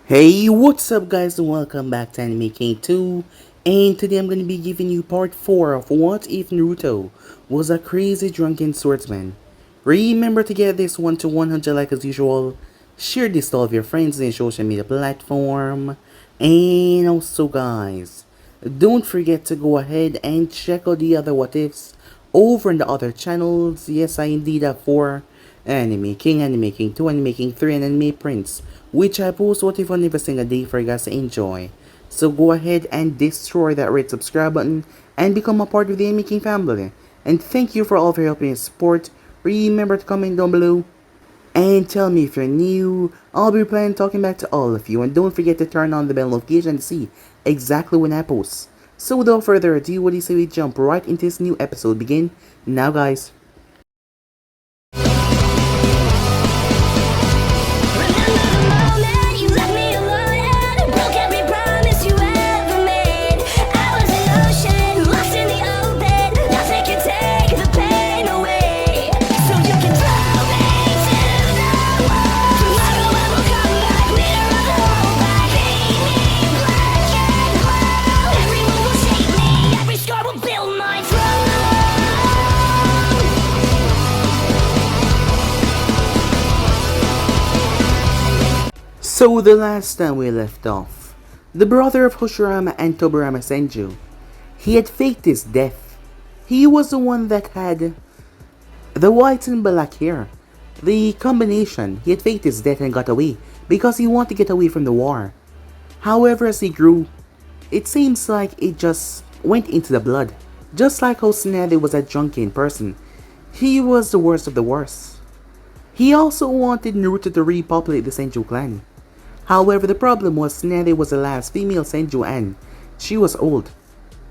Hey, what's up guys and welcome back to Anime King 2, and today I'm going to be giving you part 4 of What If Naruto Was a Crazy Drunken Swordsman. Remember to get this one to 100 like as usual, share this to all of your friends in social media platform, and also guys, don't forget to go ahead and check out the other what ifs over in the other channels. Yes, I indeed have 4: Anime King, Anime King 2, Anime King 3, and Anime Prince, which I post what if on every single day for you guys to enjoy. So go ahead and destroy that red subscribe button and become a part of the Anime King family. And thank you for all of your help and support. Remember to comment down below and tell me if you're new. I'll be planning talking back to all of you, and don't forget to turn on the bell notification to see exactly when I post. So without further ado, what do you say we jump right into this new episode? Begin now guys. So the last time we left off, the brother of Hoshirama and Tobirama Senju, he had faked his death. He was the one that had the white and black hair. The combination, he had faked his death and got away because he wanted to get away from the war. However, as he grew, it seems like it just went into the blood. Just like how Tsunade was a drunken person, he was the worst of the worst. He also wanted Naruto to repopulate the Senju clan. However, the problem was Tsunade was the last female Senju and she was old.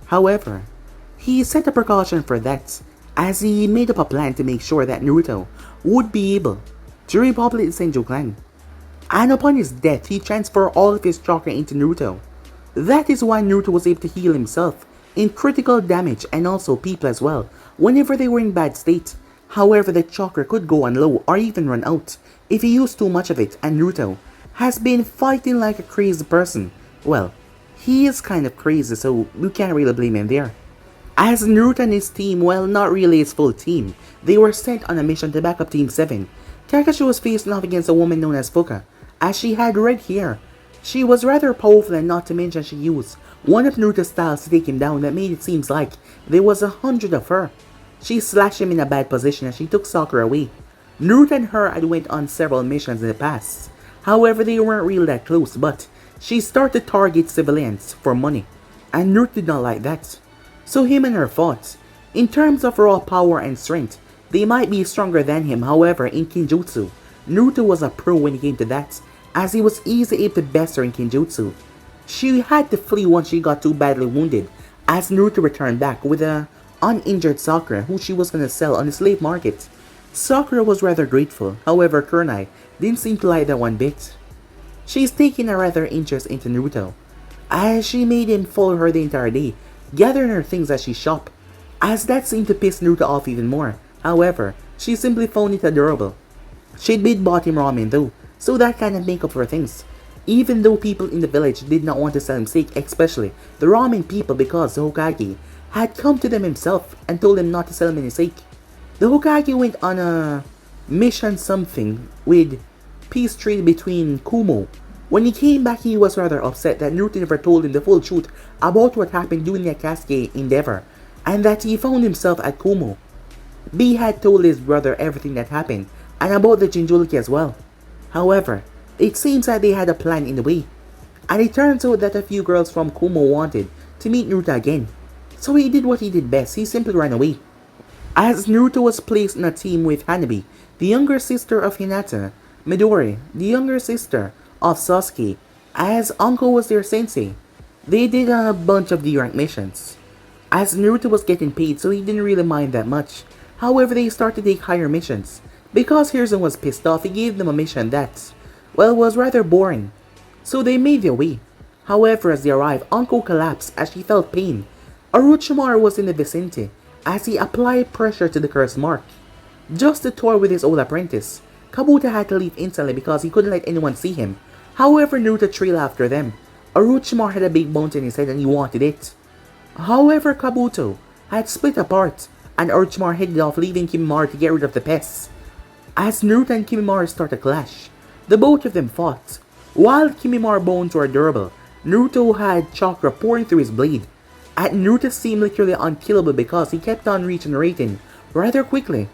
However, he set a precaution for that, as he made up a plan to make sure that Naruto would be able to repopulate the Senju clan. And upon his death, he transferred all of his chakra into Naruto. That is why Naruto was able to heal himself in critical damage, and also people as well whenever they were in bad state. However, the chakra could go on low or even run out if he used too much of it, and Naruto has been fighting like a crazy person. Well, he is kind of crazy, so you can't really blame him there. As Naruto and his team, well, not really his full team, they were sent on a mission to back up Team 7. Kakashi was facing off against a woman known as Fuka, as she had red hair. She was rather powerful, and not to mention she used one of Naruto's styles to take him down that made it seem like there was 100 of her. She slashed him in a bad position as she took Sakura away. Naruto and her had went on several missions in the past. However, they weren't really that close, but she started to target civilians for money, and Naruto did not like that. So him and her fought. In terms of raw power and strength, they might be stronger than him. However, in Kinjutsu, Naruto was a pro when it came to that, as he was easily able to best her in Kinjutsu. She had to flee once she got too badly wounded, as Naruto returned back with a uninjured Sakura who she was going to sell on the slave market. Sakura was rather grateful, however Kunai didn't seem to like that one bit. She's taking a rather interest into Naruto, as she made him follow her the entire day, gathering her things as she shopped, as that seemed to piss Naruto off even more. However, she simply found it adorable. She'd been bought him ramen though, so that kind of make up for things. Even though people in the village did not want to sell him steak, especially the ramen people, because the Hokage had come to them himself and told them not to sell him any steak. The Hokage went on a mission something with peace treaty between Kumo. When he came back, he was rather upset that Naruto never told him the full truth about what happened during the Akatsuki endeavor, and that he found himself at Kumo. B had told his brother everything that happened, and about the Jinchuriki as well. However, it seems that they had a plan in the way, and it turns out that a few girls from Kumo wanted to meet Naruto again. So he did what he did best, he simply ran away. As Naruto was placed in a team with Hanabi, the younger sister of Hinata, Midori, the younger sister of Sasuke, as Uncle was their sensei. They did a bunch of D-rank missions, as Naruto was getting paid, so he didn't really mind that much. However, they started to take higher missions. Because Hiruzen was pissed off, he gave them a mission that, well, was rather boring. So they made their way. However, as they arrived, Uncle collapsed as she felt pain. Orochimaru was in the vicinity, as he applied pressure to the curse mark. Just to toy with his old apprentice, Kabuto had to leave instantly because he couldn't let anyone see him. However, Naruto trailed after them. Orochimaru had a big bounty in his head and he wanted it. However, Kabuto had split apart and Orochimaru headed off, leaving Kimimaro to get rid of the pests. As Naruto and Kimimaro started a clash, the both of them fought. While Kimimaro bones were durable, Naruto had chakra pouring through his blade. And Naruto seemed literally unkillable because he kept on regenerating rather quickly.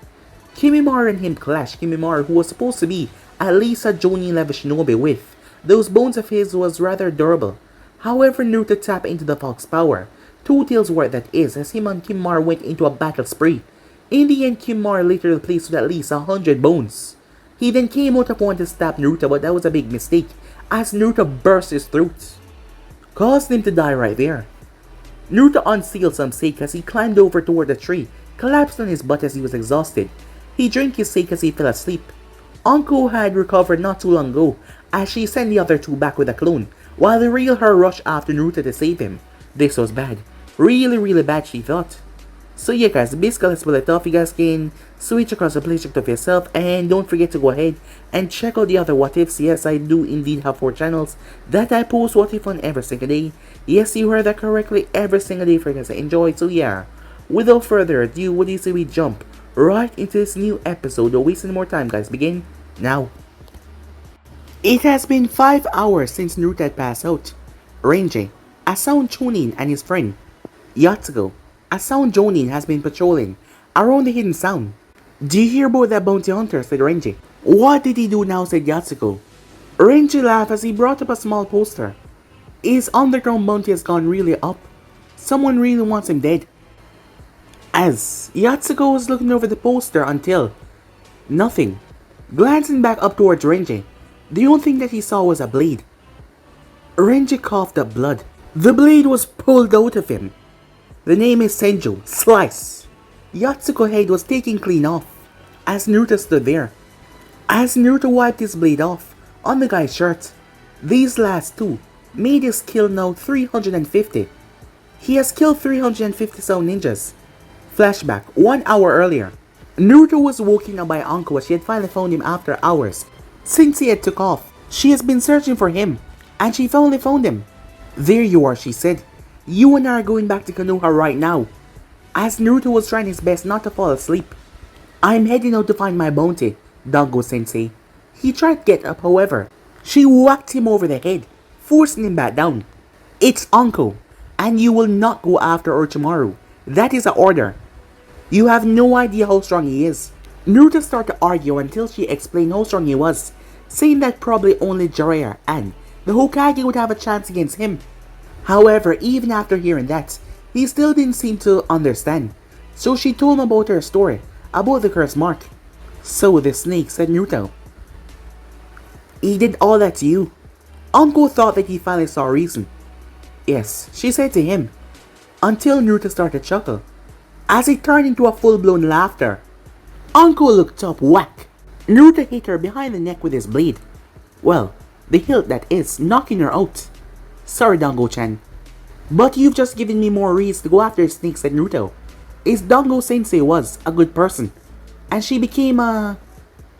Kimimaro and him clashed. Kimimaro, who was supposed to be at least a Jonin level shinobi with those bones of his, was rather durable. However, Naruto tapped into the Fox power. 2 tails worth that is, as him and Kimimaro went into a battle spree. In the end, Kimimaro literally placed with at least 100 bones. He then came out of one to stab Naruto, but that was a big mistake, as Naruto burst his throat, caused him to die right there. Naruto unsealed some sake as he climbed over toward the tree, collapsed on his butt as he was exhausted. He drank his sake as he fell asleep. Anko had recovered not too long ago, as she sent the other 2 back with a clone, while the real her rushed after Naruto to save him. This was bad. Really bad, she thought. So yeah guys, basically let's split it off. You guys can switch across the playcheck of yourself, and don't forget to go ahead and check out the other what ifs. Yes, I do indeed have 4 channels that I post what if on every single day. Yes, you heard that correctly, every single day for you guys to enjoy. So yeah, without further ado, what do you say we jump right into this new episode? Don't waste any more time guys, begin now. It has been 5 hours since Naruto had passed out. Renji, a sound chuunin, and his friend Yatsuko, a sound jonin, has been patrolling around the hidden sound. Do you hear about that bounty hunter? Said Renji. What did he do now? Said Yatsuko. Renji laughed as he brought up a small poster. His underground bounty has gone really up. Someone really wants him dead. As Yatsuko was looking over the poster until nothing. Glancing back up towards Renji, the only thing that he saw was a blade. Renji coughed up blood. The blade was pulled out of him. The name is Senju. Slice. Yatsuko's head was taken clean off as Naruto stood there. As Naruto wiped his blade off on the guy's shirt, these last 2 made his kill now 350. He has killed 350 sound ninjas. Flashback, 1 hour earlier. Naruto was woken up by Anko as she had finally found him after hours. Since he had took off, she has been searching for him, and she finally found him. There you are, she said. You and I are going back to Konoha right now. As Naruto was trying his best not to fall asleep. I'm heading out to find my bounty, Dango-sensei. He tried to get up, however. She whacked him over the head, forcing him back down. It's Anko, and you will not go after Orochimaru. That is an order. You have no idea how strong he is. Naruto started to argue until she explained how strong he was, saying that probably only Jiraiya and the Hokage would have a chance against him. However, even after hearing that, he still didn't seem to understand. So she told him about her story, about the curse mark. So the snake, said Naruto. He did all that to you. Anko thought that he finally saw reason. Yes, she said to him. Until Naruto started to chuckle, as it turned into a full-blown laughter. Anko looked up, whack. Naruto hit her behind the neck with his blade. Well, the hilt that is, knocking her out. Sorry, Dango-chan. But you've just given me more reasons to go after the snake, said Naruto. His Dango-sensei was a good person, and she became a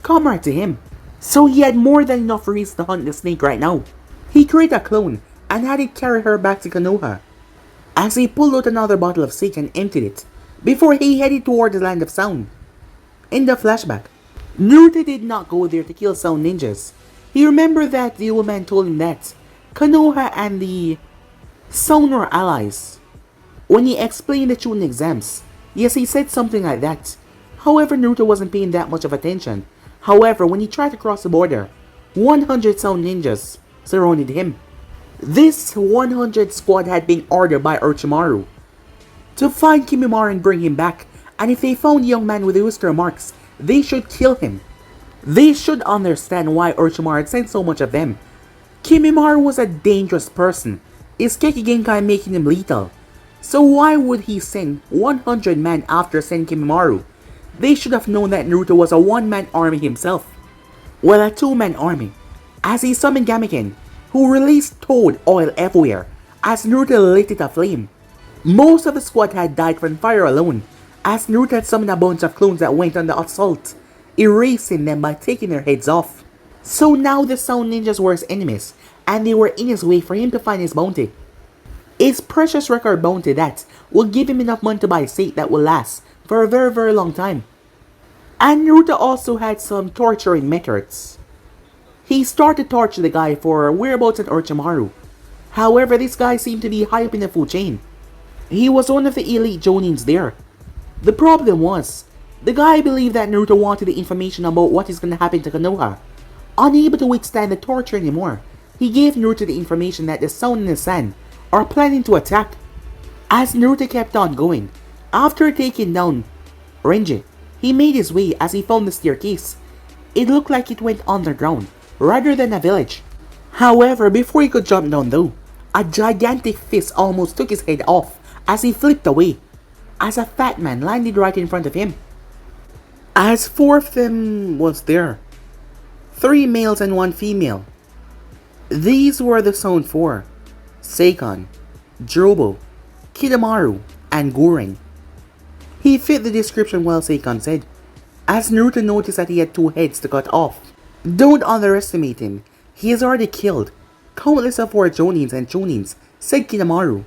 comrade to him. So he had more than enough reasons to hunt the snake right now. He created a clone and had it carry her back to Konoha. As he pulled out another bottle of sake and emptied it, before he headed toward the land of sound. In the flashback, Naruto did not go there to kill sound ninjas. He remembered that the old man told him that Konoha and the sound were allies. When he explained the chuunin exams, yes, he said something like that. However, Naruto wasn't paying that much of attention. However, when he tried to cross the border, 100 sound ninjas surrounded him. This 100 squad had been ordered by Orochimaru to find Kimimaro and bring him back, and if they found the young man with the whisker marks, they should kill him. They should understand why Orochimaru had sent so much of them. Kimimaro was a dangerous person, his Keki Genkai making him lethal. So why would he send 100 men after sending Kimimaro? They should have known that Naruto was a one-man army himself. Well, a two-man army, as he summoned Gameken, who released toad oil everywhere, as Naruto lit it aflame. Most of the squad had died from fire alone, as Naruto had summoned a bunch of clones that went on the assault, erasing them by taking their heads off. So now the Sound Ninjas were his enemies, and they were in his way for him to find his bounty. His precious record bounty that will give him enough money to buy a state that will last for a very very long time. And Naruto also had some torturing methods. He started to torture the guy for whereabouts in Orochimaru. However, this guy seemed to be high up in the food chain. He was one of the elite jounins there. The problem was, the guy believed that Naruto wanted the information about what is going to happen to Konoha. Unable to withstand the torture anymore, he gave Naruto the information that the Sound and the Sand are planning to attack. As Naruto kept on going, after taking down Renji, he made his way as he found the staircase. It looked like it went underground, rather than a village. However, before he could jump down though, a gigantic fist almost took his head off as he flipped away, as a fat man landed right in front of him. As 4 of them was there, 3 males and 1 female. These were the Sound 4, Seikon, Jirobo, Kidomaru, and Gouren. He fit the description while Seikon said, as Naruto noticed that he had 2 heads to cut off. Don't underestimate him, he has already killed countless of our jounins and chuunins, said Kidomaru.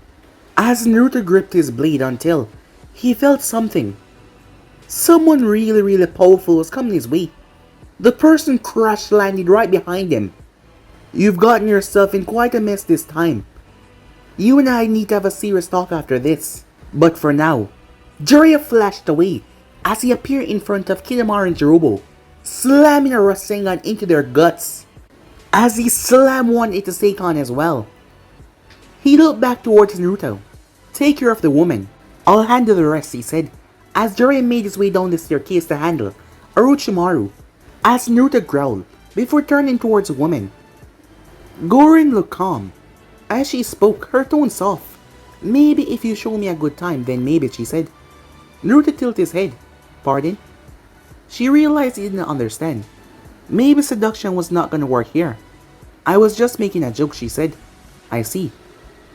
As Naruto gripped his blade until he felt something. Someone really powerful was coming his way. The person crash landed right behind him. You've gotten yourself in quite a mess this time. You and I need to have a serious talk after this. But for now, Jiraiya flashed away as he appeared in front of Kidomaru and Jirobo, slamming a Rasengan into their guts. As he slammed one into Seikon as well. He looked back towards Naruto. Take care of the woman. I'll handle the rest, he said, as Jiraiya made his way down the staircase to handle Orochimaru. As Naruto growled before turning towards the woman. Gouren looked calm. As she spoke, her tone soft. Maybe if you show me a good time, then maybe, she said. Naruto tilted his head. Pardon? She realized he didn't understand. Maybe seduction was not gonna work here. I was just making a joke, she said. I see.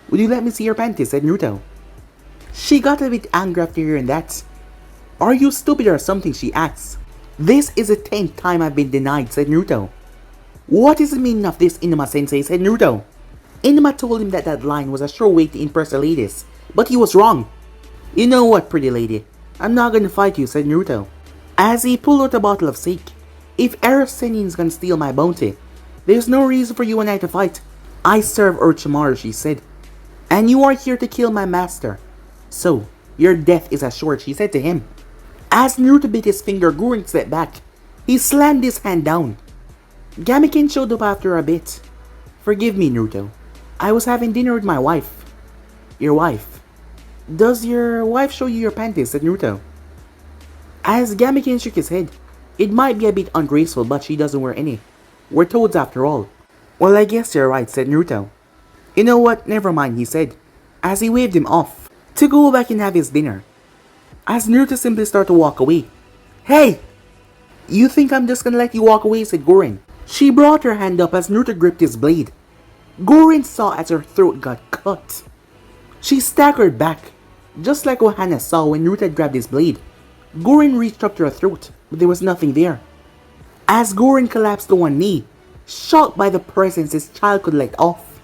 Would you let me see your panties, said Naruto. She got a bit angry after hearing that. Are you stupid or something, she asked. This is the 10th time I've been denied, said Naruto. What is the meaning of this, Inuma-sensei, said Naruto. Inuma told him that that line was a sure way to impress the ladies, but he was wrong. You know what, pretty lady, I'm not gonna fight you, said Naruto. As he pulled out a bottle of sake. If Eros Senin's gonna steal my bounty, there's no reason for you and I to fight. I serve Orochimaru, she said. And you are here to kill my master. So, your death is assured, she said to him. As Naruto bit his finger, Gouren stepped back. He slammed his hand down. Gamiken showed up after a bit. Forgive me, Naruto. I was having dinner with my wife. Your wife? Does your wife show you your panties, said Naruto. As Gamiken shook his head. It might be a bit ungraceful, but she doesn't wear any. We're toads after all. Well, I guess you're right, said Naruto. You know what, never mind, he said, as he waved him off, to go back and have his dinner. As Naruto simply started to walk away. Hey! You think I'm just gonna let you walk away, said Gouren. She brought her hand up as Naruto gripped his blade. Gouren saw as her throat got cut. She staggered back, just like Ohana saw when Naruto had grabbed his blade. Gouren reached up to her throat, but there was nothing there. As Gouren collapsed to one knee, shocked by the presence his child could let off.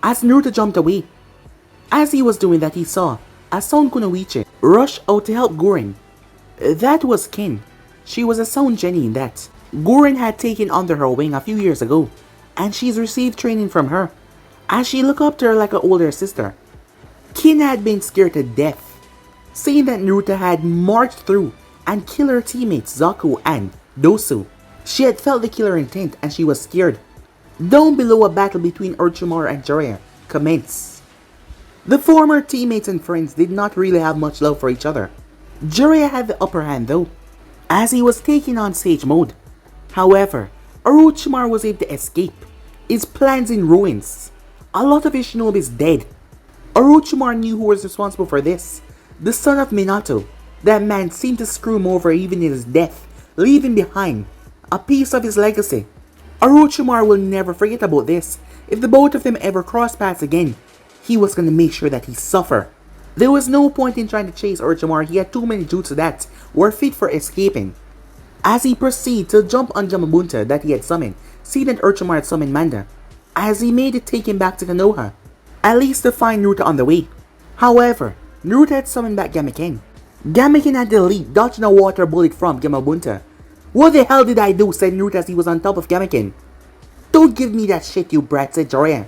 As Naruto jumped away. As he was doing that, he saw a Sound Kunoichi rush out to help Gouren. That was Kin. She was a Sound Genin that Gouren had taken under her wing a few years ago, and she's received training from her, as she looked up to her like an older sister. Kin had been scared to death, saying that Naruto had marched through and killed her teammates Zaku and Dosu. She had felt the killer intent and she was scared. Down below, a battle between Orochimaru and Jiraiya commenced. The former teammates and friends did not really have much love for each other. Jiraiya had the upper hand though, as he was taking on Sage mode. However, Orochimaru was able to escape, his plans in ruins. A lot of his shinobis dead. Orochimaru knew who was responsible for this. The son of Minato. That man seemed to screw him over even in his death, leaving behind a piece of his legacy. Orochimaru will never forget about this. If the both of them ever crossed paths again, he was going to make sure that he suffer. There was no point in trying to chase Orochimaru. He had too many jutsu that were fit for escaping. As he proceeded to jump on Jamabunta that he had summoned, seeing that Orochimaru had summoned Manda, as he made it take him back to Konoha, at least to find Naruto on the way. However, Naruto had summoned back Gamaken. Gamaken had the lead, dodging a water bullet from Gamabunta. "What the hell did I do?" said Naruto as he was on top of Gamaken. "Don't give me that shit, you brat," said Jiraiya.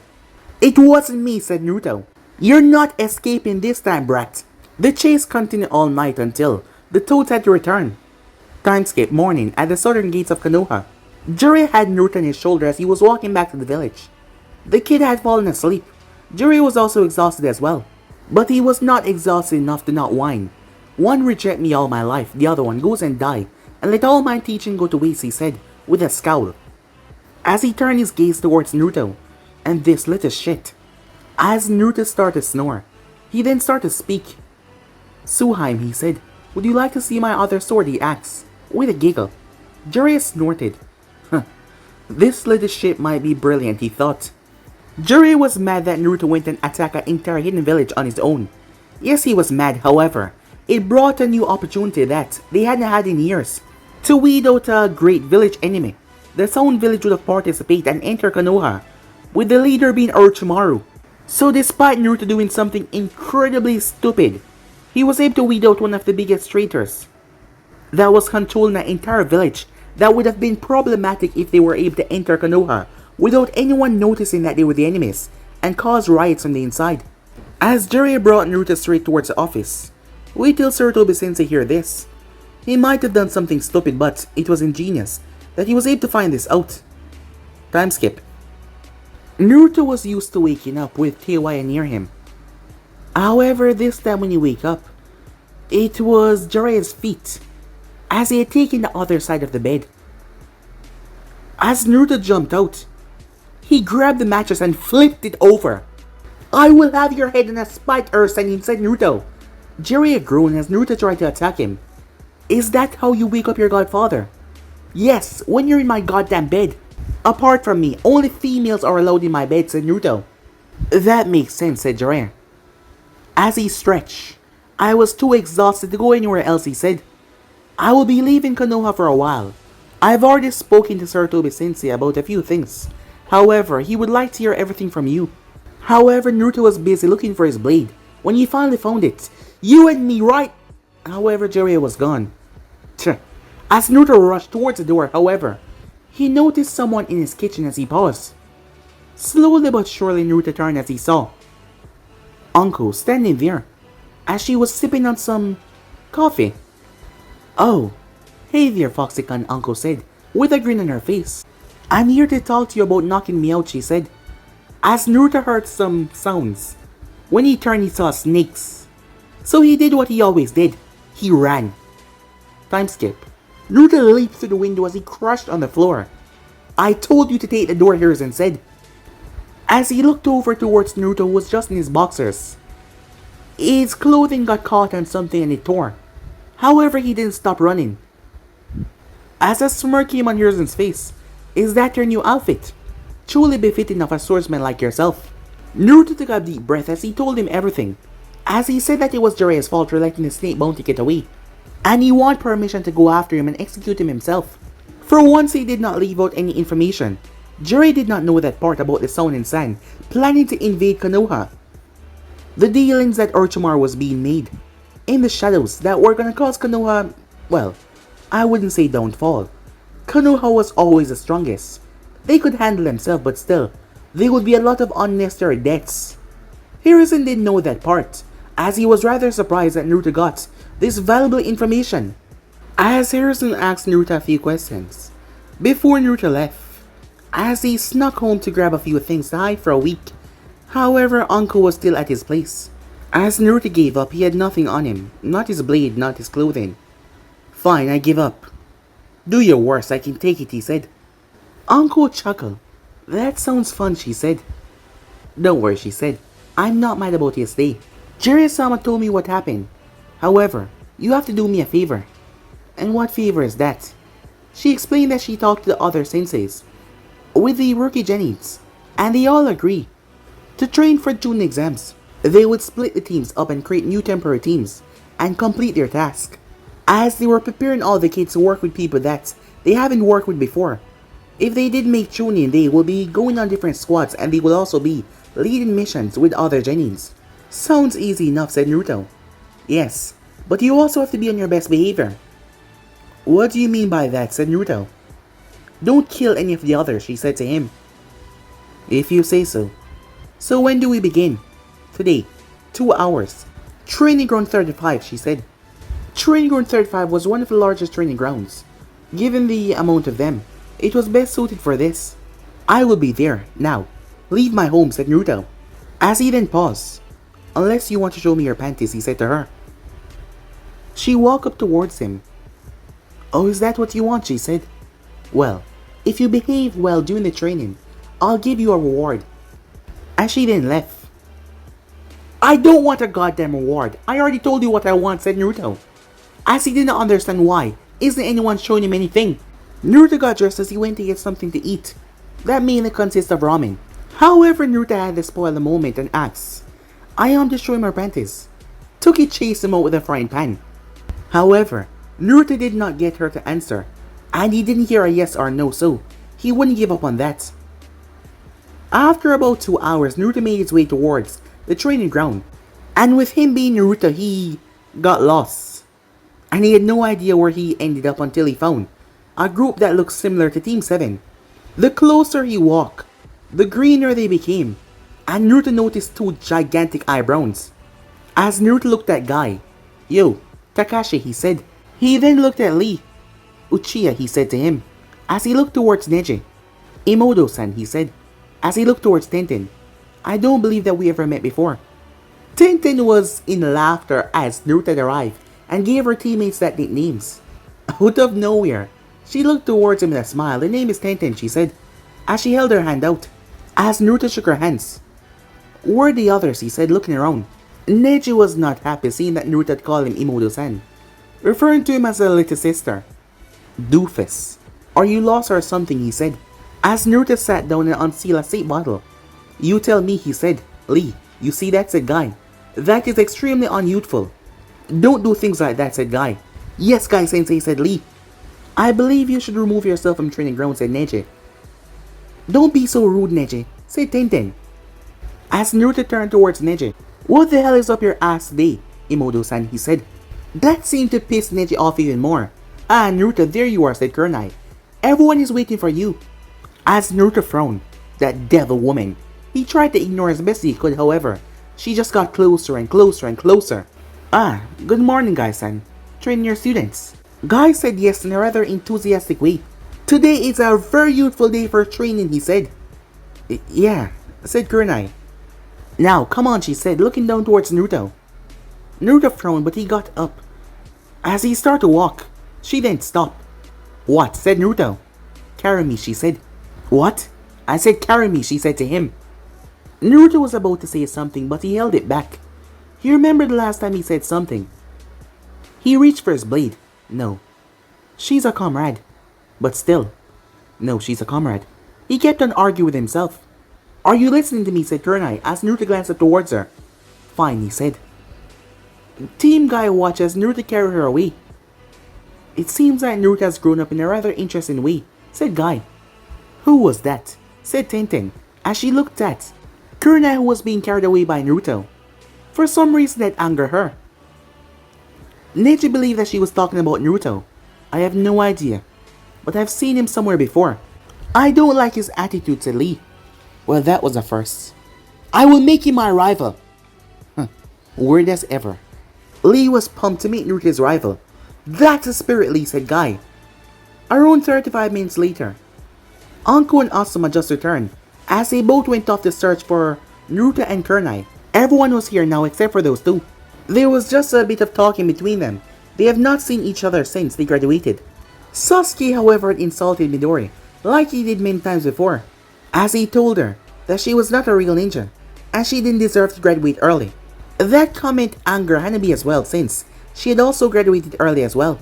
"It wasn't me," said Naruto. "You're not escaping this time, brat." The chase continued all night until the Toads had to return. Timeskip morning at the southern gates of Konoha. Jiraiya had Naruto on his shoulder as he was walking back to the village. The kid had fallen asleep. Jiraiya was also exhausted as well. But he was not exhausted enough to not whine. "One reject me all my life, the other one goes and die, and let all my teaching go to waste," he said, with a scowl. As he turned his gaze towards Naruto, and this little shit. As Naruto started to snore, he then started to speak. "Suheim," he said, "would you like to see my other sword?" he asked, with a giggle. Jiraiya snorted. This little shit might be brilliant, he thought. Jiraiya was mad that Naruto went and attacked an entire hidden village on his own. Yes, he was mad, however. It brought a new opportunity that they hadn't had in years. To weed out a great village enemy. The Sound village would have participated and enter Konoha, with the leader being Orochimaru. So despite Naruto doing something incredibly stupid, he was able to weed out one of the biggest traitors that was controlling an entire village that would have been problematic if they were able to enter Konoha without anyone noticing that they were the enemies and cause riots from the inside. As Jiraiya brought Naruto straight towards the office. Wait till Sarutobi Sensei hear this. He might have done something stupid, but it was ingenious that he was able to find this out. Time skip. Naruto was used to waking up with Teiwaya near him. However, this time when he wake up, it was Jiraiya's feet, as he had taken the other side of the bed. As Naruto jumped out, he grabbed the mattress and flipped it over. "I will have your head in a spite, Ursanin," said Naruto. Jiraiya groaned as Naruto tried to attack him. "Is that how you wake up your godfather?" "Yes, when you're in my goddamn bed. Apart from me, only females are allowed in my bed," said Naruto. "That makes sense," said Jiraiya. As he stretched, "I was too exhausted to go anywhere else," he said. "I will be leaving Konoha for a while. I've already spoken to Sarutobi Sensei about a few things. However, he would like to hear everything from you." However, Naruto was busy looking for his blade when he finally found it. "You and me, right?" However, Jiraiya was gone. As Naruto rushed towards the door, however, he noticed someone in his kitchen as he paused. Slowly but surely, Naruto turned as he saw Anko standing there, as she was sipping on some coffee. "Oh, hey there, Foxycon," Anko said, with a grin on her face. "I'm here to talk to you about knocking me out," she said. As Naruto heard some sounds, when he turned he saw snakes. So he did what he always did. He ran. Time skip. Naruto leaped through the window as he crashed on the floor. "I told you to take the door," Hiruzen said. As he looked over towards Naruto, who was just in his boxers. His clothing got caught on something and it tore. However, he didn't stop running. As a smirk came on Hiruzen's face. "Is that your new outfit? Truly befitting of a swordsman like yourself." Naruto took a deep breath as he told him everything. As he said that it was Jiraiya's fault for letting the snake bounty get away. And he wanted permission to go after him and execute him himself. For once, he did not leave out any information. Jiraiya did not know that part about the Sound and Sand planning to invade Konoha. The dealings that Orochimaru was being made in the shadows that were gonna cause Konoha, well, I wouldn't say downfall. Konoha was always the strongest. They could handle themselves, but still, there would be a lot of unnecessary deaths. Hiruzen didn't know that part, as he was rather surprised that Naruto got this valuable information. As Hiruzen asked Naruto a few questions before Naruto left, as he snuck home to grab a few things to hide for a week. However, Anko was still at his place. As Naruto gave up, he had nothing on him, not his blade, not his clothing. "Fine, I give up." "Do your worst, I can take it," he said. Anko chuckled. "That sounds fun," she said. "Don't worry," she said. "I'm not mad about yesterday. Jiraiya-sama told me what happened. However, you have to do me a favor." "And what favor is that?" She explained that she talked to the other senseis with the rookie Genins, and they all agree to train for June exams. They would split the teams up and create new temporary teams and complete their task, as they were preparing all the kids to work with people that they haven't worked with before. If they did make chuunin, they will be going on different squads and they will also be leading missions with other genins. Sounds easy enough, said Naruto. Yes, but you also have to be on your best behavior. What do you mean by that, said Naruto. Don't kill any of the others, she said to him. If you say so. So when do we begin? Today. 2 hours. Training ground 35, she said. Training ground 35 was one of the largest training grounds. Given the amount of them, it was best suited for this. I will be there, now. Leave my home, said Naruto. As he then paused. Unless you want to show me your panties, he said to her. She walked up towards him. Oh, is that what you want, she said. Well, if you behave well during the training, I'll give you a reward. As she then left. I don't want a goddamn reward. I already told you what I want, said Naruto. As he did not understand why, isn't anyone showing him anything? Naruto got dressed as he went to get something to eat. That mainly consists of ramen. However, Naruto had to spoil the moment and asked, I am to show him our apprentice. Toki chased him out with a frying pan. However, Naruto did not get her to answer, and he didn't hear a yes or no, so he wouldn't give up on that. After about 2 hours, Naruto made his way towards the training ground, and with him being Naruto, he got lost. And he had no idea where he ended up until he found a group that looked similar to Team 7. The closer he walked, the greener they became, and Naruto noticed 2 gigantic eyebrows. As Naruto looked at Guy, Yo, Kakashi, he said. He then looked at Lee. Uchiha, he said to him. As he looked towards Neji. Imoto-san, he said. As he looked towards Tenten. I don't believe that we ever met before. Tenten was in laughter as Naruto arrived and gave her teammates that nicknames. Out of nowhere, she looked towards him with a smile. The name is Tenten, she said, as she held her hand out. As Naruto shook her hands. Where are the others, he said, looking around. Neji was not happy seeing that Naruto had called him Imoto-san, referring to him as a little sister. Doofus. Are you lost or something, he said, as Naruto sat down and unsealed a seat bottle. You tell me, he said. Lee, you see that, said Guy. That is extremely unyouthful. Don't do things like that, said Guy. Yes, Guy-sensei, said Lee. I believe you should remove yourself from training ground, said Neji. Don't be so rude, Neji, said Tenten. As Naruto turned towards Neji. What the hell is up your ass today, Imoto-san, he said. That seemed to piss Neji off even more. Ah, Naruto, there you are, said Kurenai. Everyone is waiting for you. As Naruto frowned, that devil woman. He tried to ignore as best he could, however. She just got closer and closer and closer. Ah, good morning, Guy-san. Training your students. Guy said yes in a rather enthusiastic way. Today is a very youthful day for training, he said. Yeah, said Kurenai. Now, come on, she said, looking down towards Naruto. Naruto frowned, but he got up. As he started to walk, she then stopped. What? Said Naruto. Carry me, she said. What? I said carry me, she said to him. Naruto was about to say something, but he held it back. He remembered the last time he said something. He reached for his blade. No. She's a comrade. But still. No, she's a comrade. He kept on arguing with himself. Are you listening to me, said Kurenai, as Naruto glanced up towards her. Fine, he said. Team Guy watched as Naruto carried her away. It seems that Naruto has grown up in a rather interesting way, said Guy. Who was that? Said Tenten, as she looked at Kurenai, who was being carried away by Naruto. For some reason that angered her. Neji believed that she was talking about Naruto. I have no idea, but I've seen him somewhere before. I don't like his attitude, said Lee. Well, that was a first. I will make him my rival. Weird as ever. Lee was pumped to meet Naruto's rival. That's a spirit, Lee, said Guy. Around 35 minutes later, Anko and Asuma just returned, as they both went off to search for Naruto and Kurenai. Everyone was here now except for those two. There was just a bit of talking between them. They have not seen each other since they graduated. Sasuke, however, had insulted Midori, like he did many times before, as he told her that she was not a real ninja, and she didn't deserve to graduate early. That comment angered Hanabi as well, since she had also graduated early as well.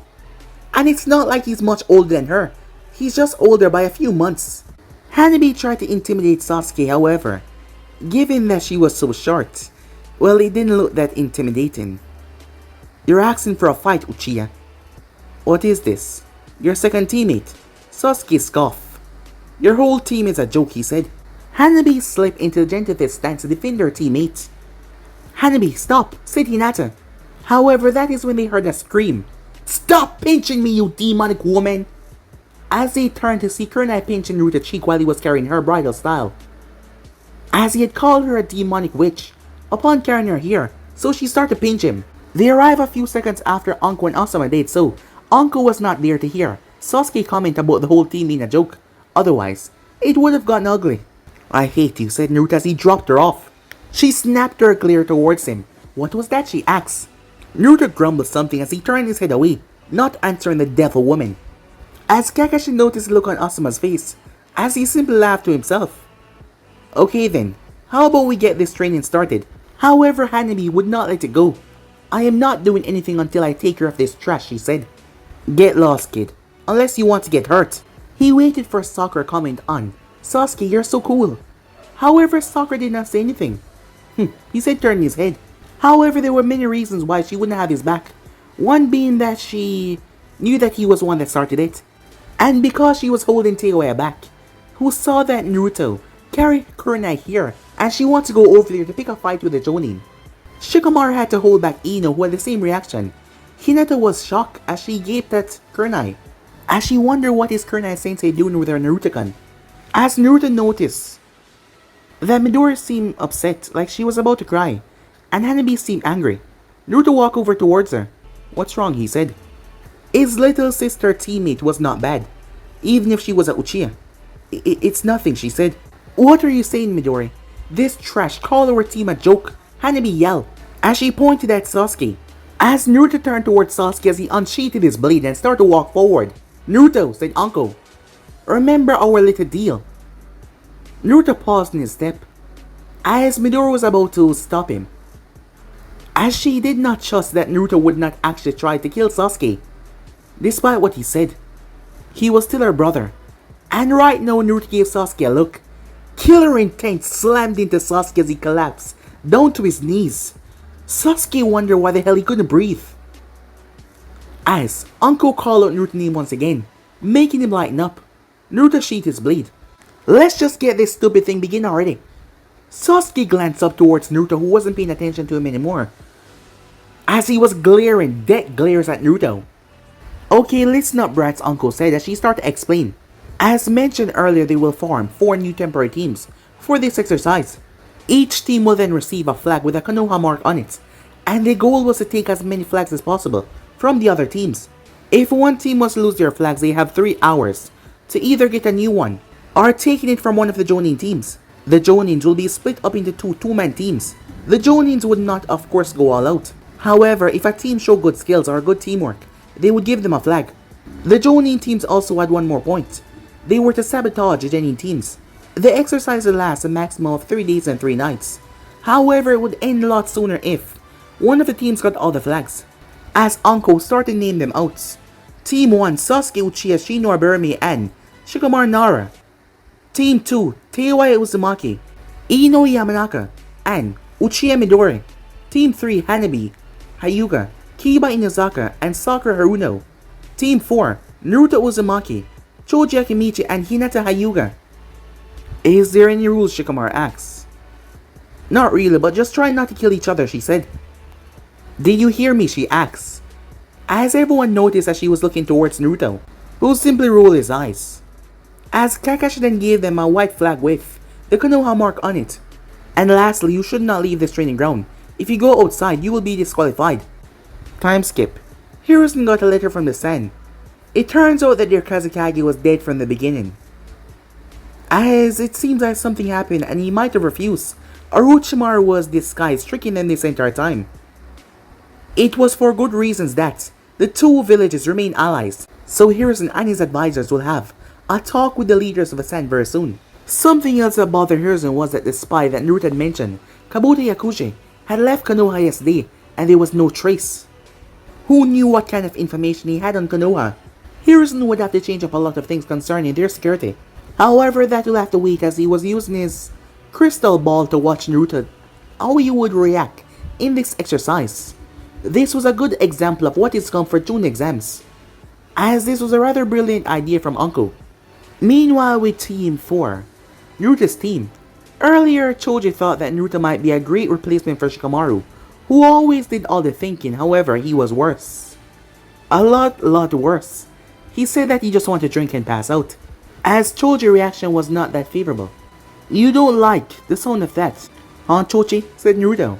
And it's not like he's much older than her, he's just older by a few months. Hanabi tried to intimidate Sasuke, however, given that she was so short, well, it didn't look that intimidating. You're asking for a fight, Uchiha. What is this? Your second teammate? Sasuke scoffed. Your whole team is a joke, he said. Hanabi slipped into the gentle stance to defend her teammate. Hanabi, stop, said Hinata. However, that is when they heard a scream. Stop pinching me, you demonic woman! As they turned to see Kurenai pinching Naruto's cheek while he was carrying her bridal style. As he had called her a demonic witch upon carrying her here, so she started to pinch him. They arrived a few seconds after Anko and Asuma did so. Anko was not there to hear Sasuke comment about the whole team being a joke. Otherwise, it would have gotten ugly. I hate you, said Naruto as he dropped her off. She snapped her glare towards him. What was that, she asked. Naruto grumbled something as he turned his head away, not answering the devil woman. As Kakashi noticed the look on Asuma's face, as he simply laughed to himself. Okay then, how about we get this training started? However, Hanabi would not let it go. I am not doing anything until I take care of this trash, she said. Get lost, kid. Unless you want to get hurt. He waited for Sakura to comment on. Sasuke, you're so cool. However, Sakura did not say anything. He said, turning his head. However, there were many reasons why she wouldn't have his back. One being that she knew that he was the one that started it. And because she was holding Teoya back, who saw that Naruto carry Kurenai here, and she wanted to go over there to pick a fight with the Jonin. Shikamaru had to hold back Ino, who had the same reaction. Hinata was shocked as she gaped at Kurenai, as she wondered what is Kurenai Sensei doing with her Naruto-kun. As Naruto noticed that Midori seemed upset, like she was about to cry, and Hanabi seemed angry. Naruto walked over towards her. What's wrong, he said. His little sister teammate was not bad, even if she was a Uchiha. It's nothing, she said. What are you saying, Midori? This trash called our team a joke, Hanabi yelled, as she pointed at Sasuke. As Naruto turned towards Sasuke as he unsheathed his blade and started to walk forward. Naruto, said Anko. Remember our little deal. Naruto paused in his step, as Midori was about to stop him, as she did not trust that Naruto would not actually try to kill Sasuke. Despite what he said, he was still her brother, and right now Naruto gave Sasuke a look. Killer intent slammed into Sasuke as he collapsed down to his knees. Sasuke wondered why the hell he couldn't breathe. As Anko called out Naruto's name once again, making him lighten up, Naruto sheathed his blade. Let's just get this stupid thing begin already. Sasuke glanced up towards Naruto, who wasn't paying attention to him anymore, as he was glaring death glares at Naruto. Okay, listen up, brats, Uncle said as she started to explain. As mentioned earlier, they will form 4 new temporary teams for this exercise. Each team will then receive a flag with a Konoha mark on it, and the goal was to take as many flags as possible from the other teams. If one team was to lose their flags, they have 3 hours to either get a new one or taking it from one of the Jonin teams. The Jonins will be split up into 2 two-man teams. The Jonins would not, of course, go all out. However, if a team showed good skills or good teamwork, they would give them a flag. The Jonin teams also had one more point. They were to sabotage the Genin teams. The exercise would last a maximum of 3 days and 3 nights. However, it would end a lot sooner if one of the teams got all the flags. As Anko started to name them out. Team 1, Sasuke Uchiha, Shinor Burumi, and Shikamaru Nara. Team 2, Teoya Uzumaki, Ino Yamanaka, and Uchiha Midori. Team 3, Hanabi, Hyuga, Kiba Inazaka, and Sakura Haruno. Team 4, Naruto Uzumaki, Choji Akimichi, and Hinata Hyuga. Is there any rules, Shikamaru asks. Not really, but just try not to kill each other, she said. Did you hear me, she asks, as everyone noticed as she was looking towards Naruto, who simply rolled his eyes. As Kakashi then gave them a white flag with the Konoha mark on it. And lastly, you should not leave this training ground. If you go outside, you will be disqualified. Time skip. Hiruzen got a letter from the Sen. It turns out that their Kazekage was dead from the beginning, as it seems like something happened and he might have refused. Orochimaru was disguised, tricking them this entire time. It was for good reasons that the 2 villages remain allies, so Hiruzen and his advisors will have a talk with the leaders of the Sen very soon. Something else that bothered Hiruzen was that the spy that Naruto had mentioned, Kabuto Yakuji, had left Konoha yesterday and there was no trace. Who knew what kind of information he had on Konoha? Hiruzen would have to change up a lot of things concerning their security. However, that will have to wait as he was using his crystal ball to watch Naruto, how he would react in this exercise. This was a good example of what is come for June exams, as this was a rather brilliant idea from Uncle. Meanwhile with Team 4, Naruto's team. Earlier, Choji thought that Naruto might be a great replacement for Shikamaru, who always did all the thinking. However, he was worse. A lot worse. He said that he just wanted to drink and pass out, as Choji's reaction was not that favorable. You don't like the sound of that, huh, Choji? Said Naruto.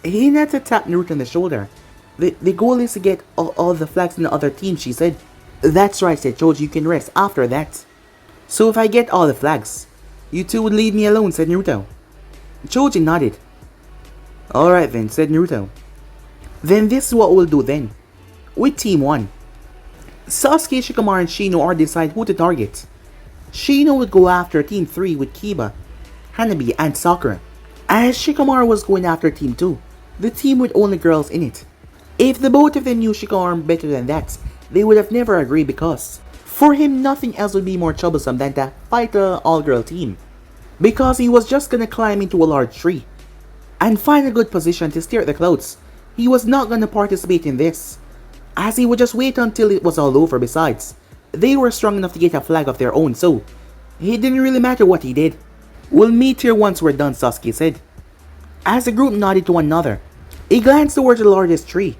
Hinata tapped Naruto on the shoulder. The goal is to get all the flags in the other team, she said. That's right, said Choji, you can rest after that. So if I get all the flags, you two would leave me alone, said Naruto. Choji nodded. Alright then, said Naruto. Then this is what we'll do then. With Team 1. Sasuke, Shikamaru, and Shino are decide who to target. Shino would go after Team 3 with Kiba, Hanabi, and Sakura. As Shikamaru was going after Team 2, the team with only girls in it. If the both of them knew Shikamaru better than that, they would have never agreed because for him nothing else would be more troublesome than to fight the all-girl team. Because he was just gonna climb into a large tree and find a good position to stare at the clouds. He was not gonna participate in this, as he would just wait until it was all over. Besides, they were strong enough to get a flag of their own, so it didn't really matter what he did. We'll meet here once we're done, Sasuke said. As the group nodded to one another, he glanced towards the largest tree.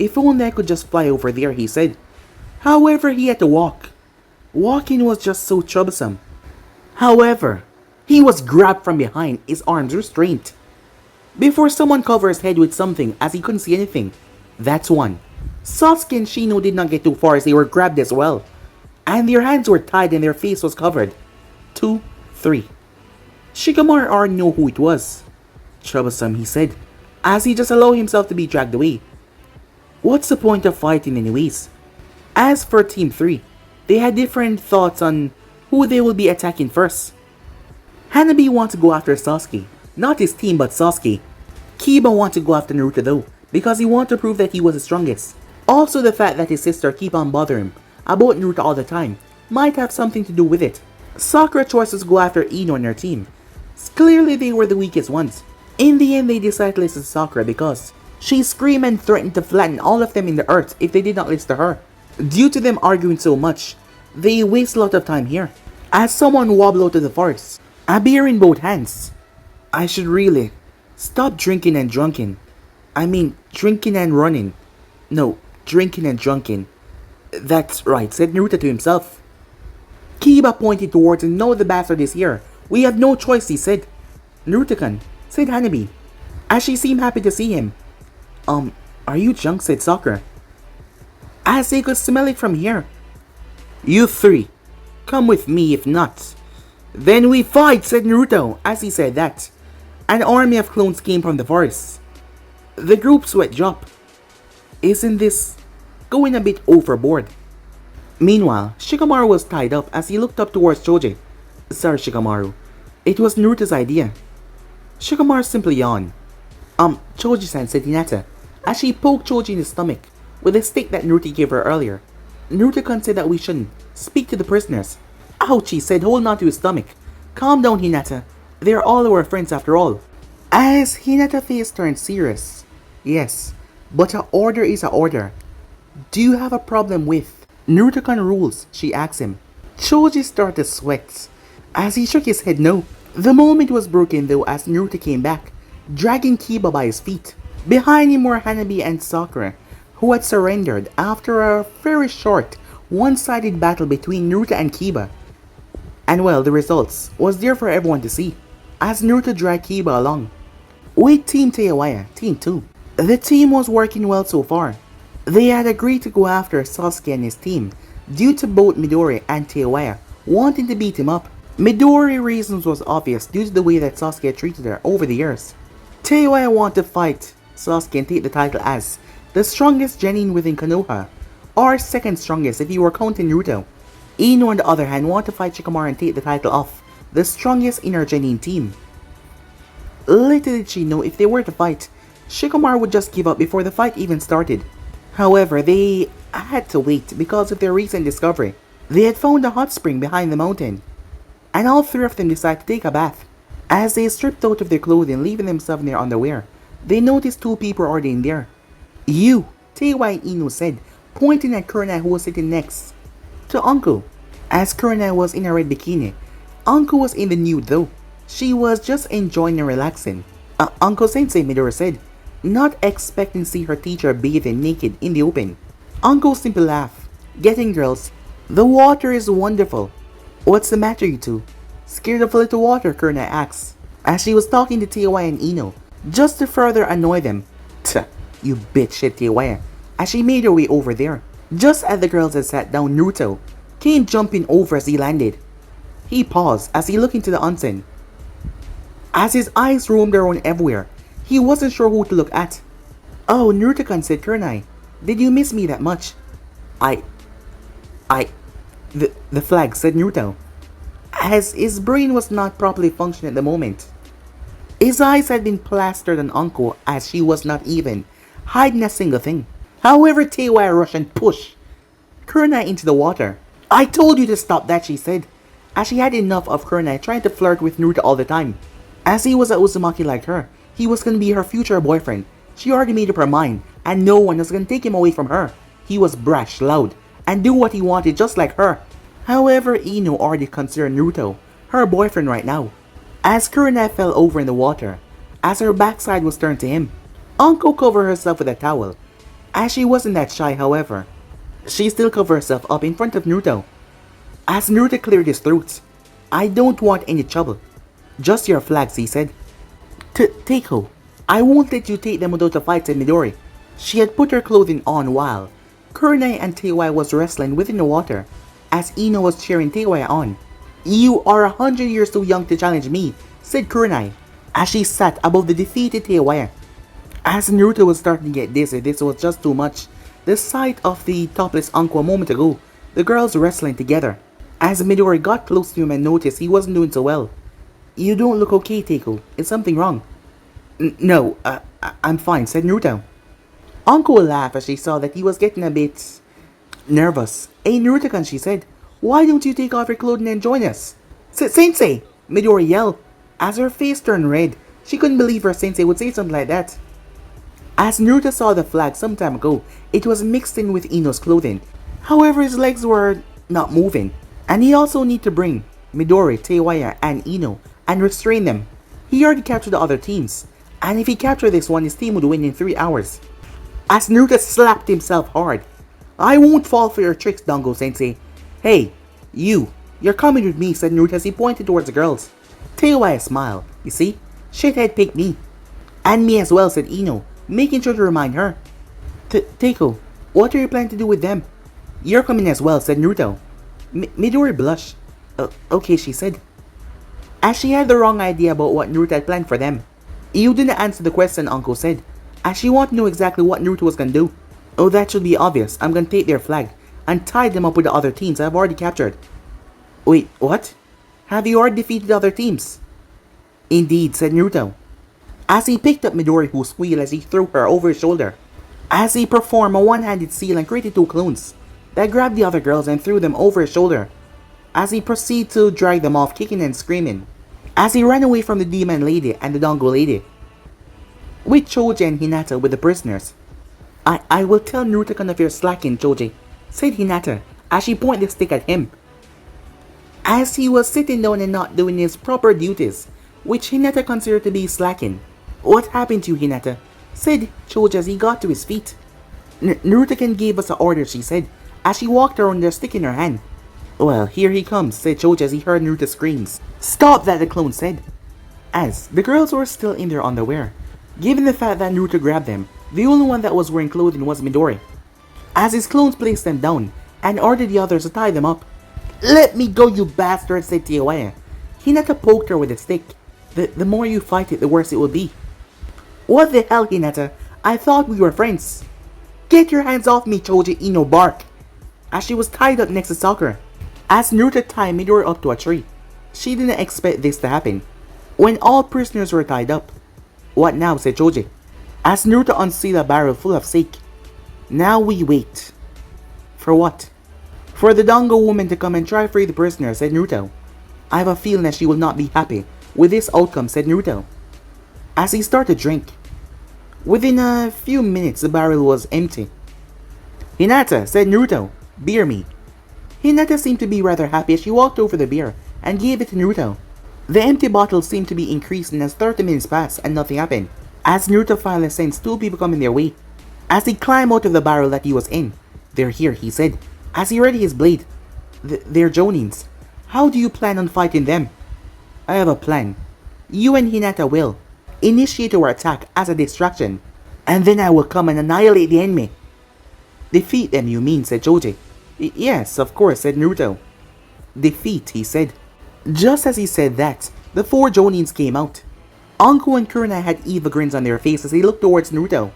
If only I could just fly over there, he said. However, he had to walk. Walking was just so troublesome. However, he was grabbed from behind, his arms restrained, before someone covered his head with something as he couldn't see anything. That's one. Sasuke and Shino did not get too far as they were grabbed as well, and their hands were tied and their face was covered. 2, 3. Shikamaru already knew who it was. Troublesome, he said, as he just allowed himself to be dragged away. What's the point of fighting anyways? As for Team 3, they had different thoughts on who they will be attacking first. Hanabi wanted to go after Sasuke, not his team but Sasuke. Kiba wanted to go after Naruto though, because he wanted to prove that he was the strongest. Also the fact that his sister keep on bothering him about Naruto all the time might have something to do with it. Sakura chose to go after Ino and her team. Clearly they were the weakest ones. In the end they decided to listen to Sakura because she screamed and threatened to flatten all of them in the earth if they did not listen to her. Due to them arguing so much, they waste a lot of time here. As someone wobbled out of the forest, a beer in both hands. I should really stop drinking and drunken. I mean, drinking and running. No, drinking and drunken. That's right, said Naruto to himself. Kiba pointed towards and no, the bastard is here. We have no choice, he said. Naruto-kun, said Hanabi, as she seemed happy to see him. Are you drunk, said Sakura, as they could smell it from here. You three, come with me, if not, then we fight, said Naruto. As he said that, an army of clones came from the forest. The group's sweat dropped. Isn't this going a bit overboard? Meanwhile, Shikamaru was tied up as he looked up towards Choji. Sorry, Shikamaru. It was Naruto's idea. Shikamaru simply yawned. Choji-san, said Hinata, as she poked Choji in the stomach with a stick that Naruto gave her earlier. Naruto-kun said that we shouldn't speak to the prisoners. Ouch, he said, holding on to his stomach. Calm down, Hinata. They're all our friends after all. As Hinata's face turned serious. Yes, but an order is an order. Do you have a problem with Naruto-kun rules? She asked him. Choji started to sweat as he shook his head no. The moment was broken though as Naruto came back, dragging Kiba by his feet. Behind him were Hanabi and Sakura, who had surrendered after a very short, one-sided battle between Naruto and Kiba. And well, the results was there for everyone to see, as Naruto dragged Kiba along. With Team Teiwaya, Team 2, the team was working well so far. They had agreed to go after Sasuke and his team, due to both Midori and Teiwaya wanting to beat him up. Midori's reasons was obvious due to the way that Sasuke had treated her over the years. Teiwaya wanted to fight Sasuke and take the title as the strongest genin within Konoha, or second strongest if you were counting Naruto. Ino on the other hand wanted to fight Shikamaru and take the title of the strongest in her genin team. Little did she know if they were to fight, Shikamaru would just give up before the fight even started. However, they had to wait because of their recent discovery. They had found a hot spring behind the mountain, and all three of them decided to take a bath. As they stripped out of their clothing, leaving themselves in their underwear, they noticed two people already in there. You, Teiwaya Ino said, pointing at Kurna who was sitting next to Uncle. as Kurina was in a red bikini. Anko was in the nude though. She was just enjoying and relaxing. Uncle Sensei, Midori said, not expecting to see her teacher bathing naked in the open. Uncle simply laughed. Getting girls, the water is wonderful. What's the matter, you two? Scared of a little water, Kurina asked, as she was talking to Teiwaya and Ino, just to further annoy them. Tch, you bitch, said Teiwaya, as she made her way over there. Just as the girls had sat down, Naruto came jumping over as he landed. He paused as he looked into the onsen. As his eyes roamed around everywhere, he wasn't sure who to look at. Oh, Naruto-kun, said Kurenai. Did you miss me that much? The flag, said Naruto, as his brain was not properly functioning at the moment. His eyes had been plastered on Anko as she was not even hiding a single thing. However, Teiwaya rushed and pushed Kurenai into the water. I told you to stop that, she said, as she had enough of Kurenai trying to flirt with Naruto all the time. As he was a Uzumaki like her, he was going to be her future boyfriend. She already made up her mind, and no one was going to take him away from her. He was brash, loud, and do what he wanted just like her. However, Ino already considered Naruto her boyfriend right now. As Kurenai fell over in the water, as her backside was turned to him, Anko covered herself with a towel. As she wasn't that shy, however, she still covered herself up in front of Naruto. As Naruto cleared his throat, I don't want any trouble. Just your flags, he said. Teiko, I won't let you take them without a fight, said Midori. She had put her clothing on while Kurenai and Teiwaya was wrestling within the water, as Ino was cheering Teiwaya on. You are 100 years too young to challenge me, said Kurenai, as she sat above the defeated Teiwaya. As Naruto was starting to get dizzy, this was just too much. The sight of the topless Anko a moment ago, the girls wrestling together. As Midori got close to him and noticed he wasn't doing so well. You don't look okay, Teiko. Is something wrong? No, I'm fine, said Naruto. Anko laughed as she saw that he was getting a bit nervous. Hey, Naruto-kun, she said, why don't you take off your clothing and join us? Sensei! Midori yelled. As her face turned red, she couldn't believe her sensei would say something like that. As Naruto saw the flag some time ago, it was mixed in with Ino's clothing. However, his legs were not moving, and he also needed to bring Midori, Teiwaya, and Ino and restrain them. He already captured the other teams, and if he captured this one, his team would win in 3 hours. As Naruto slapped himself hard. I won't fall for your tricks, Dango Sensei. Hey, you're coming with me, said Naruto as he pointed towards the girls. Teiwaya smiled. You see, shithead picked me. And me as well, said Ino, making sure to remind her. Teiko, what are you planning to do with them? You're coming as well, said Naruto. Midori blushed. Okay, she said, as she had the wrong idea about what Naruto had planned for them. You didn't answer the question, Uncle said, as she wanted to know exactly what Naruto was gonna do. Oh, that should be obvious. I'm gonna take their flag and tie them up with the other teams I've already captured. Wait, what? Have you already defeated the other teams? Indeed, said Naruto, as he picked up Midori, who squealed as he threw her over his shoulder. As he performed a one-handed seal and created 2 clones that grabbed the other girls and threw them over his shoulder, as he proceeded to drag them off, kicking and screaming, as he ran away from the demon lady and the Dango lady, with Choji and Hinata with the prisoners. I will tell Naruto-kun if you're slacking, Choji, said Hinata, as she pointed the stick at him, as he was sitting down and not doing his proper duties, which Hinata considered to be slacking. What happened to you, Hinata? Said Choji as he got to his feet. Naruto-kun gave us an order, she said, as she walked around there, stick in her hand. Well, here he comes, said Choji as he heard Naruto's screams. Stop that, the clone said, as the girls were still in their underwear. Given the fact that Naruto grabbed them, the only one that was wearing clothing was Midori. As his clones placed them down and ordered the others to tie them up. Let me go, you bastard, said Teiwaya. Hinata poked her with a stick. The more you fight it, the worse it will be. What the hell, Hinata? I thought we were friends. Get your hands off me, Choji, Ino barked, as she was tied up next to Sakura. As Naruto tied Midori up to a tree, she didn't expect this to happen. When all prisoners were tied up. What now, said Choji, as Naruto unsealed a barrel full of sake. Now we wait. For what? For the Dango woman to come and try free the prisoner, said Naruto. I have a feeling that she will not be happy with this outcome, said Naruto, as he started to drink. Within a few minutes, the barrel was empty. Hinata, said Naruto, beer me. Hinata seemed to be rather happy as she walked over the beer and gave it to Naruto. The empty bottle seemed to be increasing as 30 minutes passed and nothing happened, as Naruto finally sensed two people coming their way. As he climbed out of the barrel that he was in, "They're here," he said, as he readied his blade. "They're chuunins. How do you plan on fighting them?" "I have a plan. You and Hinata will initiate our attack as a distraction, and then I will come and annihilate the enemy." "Defeat them, you mean," said Choji. "Yes, of course," said Naruto. "Defeat," he said. Just as he said that, the four chuunins came out. Anko and Kurenai had evil grins on their faces as they looked towards Naruto.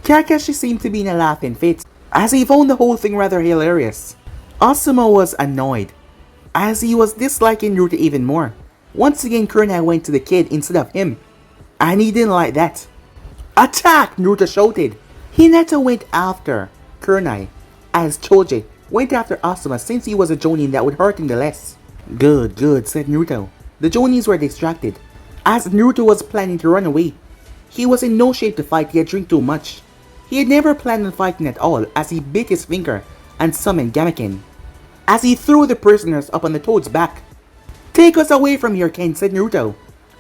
Kakashi seemed to be in a laughing fit, as he found the whole thing rather hilarious. Asuma was annoyed, as he was disliking Naruto even more. Once again, Kurenai went to the kid instead of him, and he didn't like that. "Attack!" Naruto shouted. Hinata went after Kurenai, as Choji went after Asuma since he was a chuunin that would hurt him the less. "Good, good," said Naruto. The chuunins were distracted, as Naruto was planning to run away. He was in no shape to fight, he had drank too much. He had never planned on fighting at all, as he bit his finger and summoned Gamaken, as he threw the prisoners up on the toad's back. "Take us away from here, Ken," said Naruto,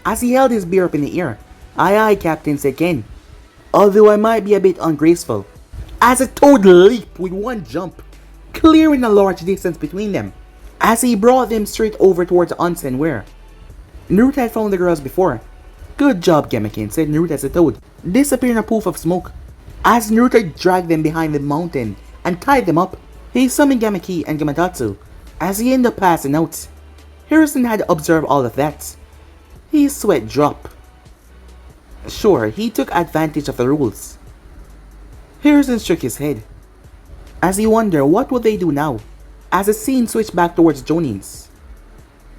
as he held his beer up in the air. "Aye, aye, Captain," said Ken, although I might be a bit ungraceful, as a toad leaped with one jump, clearing a large distance between them, as he brought them straight over towards the onsen where Naruto had found the girls before. "Good job, Gamaken," said Naruto as the toad disappeared in a poof of smoke, as Naruto dragged them behind the mountain and tied them up. He summoned Gamaki and Gamatatsu, as he ended up passing out. Harrison had observed all of that. His sweat dropped. Sure, he took advantage of the rules. Harrison shook his head, as he wondered what would they do now, as the scene switched back towards chuunins.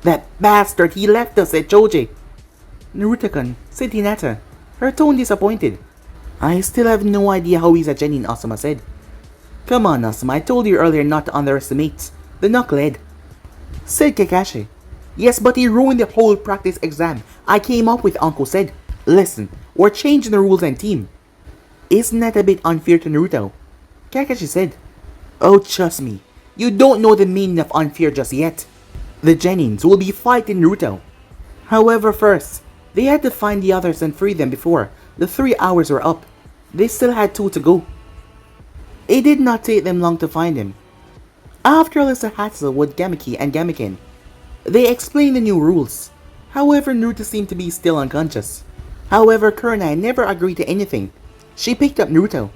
"That bastard, he left us," said Choji. "Naruto-kun," said Hinata, her tone disappointed. "I still have no idea how he's a genin," Asuma said. "Come on, Asuma, I told you earlier not to underestimate the knucklehead," said Kakashi. "Yes, but he ruined the whole practice exam I came up with," Uncle said. "Listen, we're changing the rules and team." "Isn't that a bit unfair to Naruto?" Kakashi said. "Oh, trust me, you don't know the meaning of unfair just yet. The genins will be fighting Naruto. However, first, they had to find the others and free them before the 3 hours were up. They still had 2 to go. It did not take them long to find him. After a little hassle with Gamaki and Gamaken, they explained the new rules. However, Naruto seemed to be still unconscious. However, Kurenai never agreed to anything. She picked up Naruto.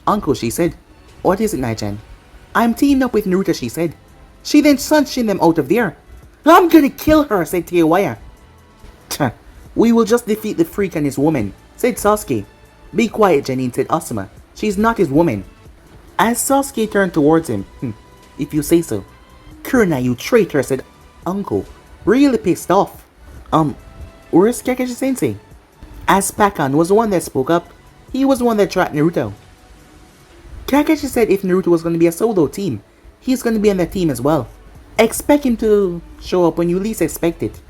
"Uncle," she said. "What is it, Nai-chan?" "I'm teaming up with Naruto," she said. She then sunshined them out of there. "I'm gonna kill her," said Teiwaya. "Tch, we will just defeat the freak and his woman," said Sasuke. "Be quiet, Jenin," said Asuma. "She's not his woman." As Sasuke turned towards him, "If you say so." "Kurenai, you traitor," said Uncle, really pissed off. Where's Kakashi-sensei?" As Pakan was the one that spoke up. He was the one that tracked Naruto. Kakashi said if Naruto was going to be a solo team, he's going to be on that team as well. Expect him to show up when you least expect it.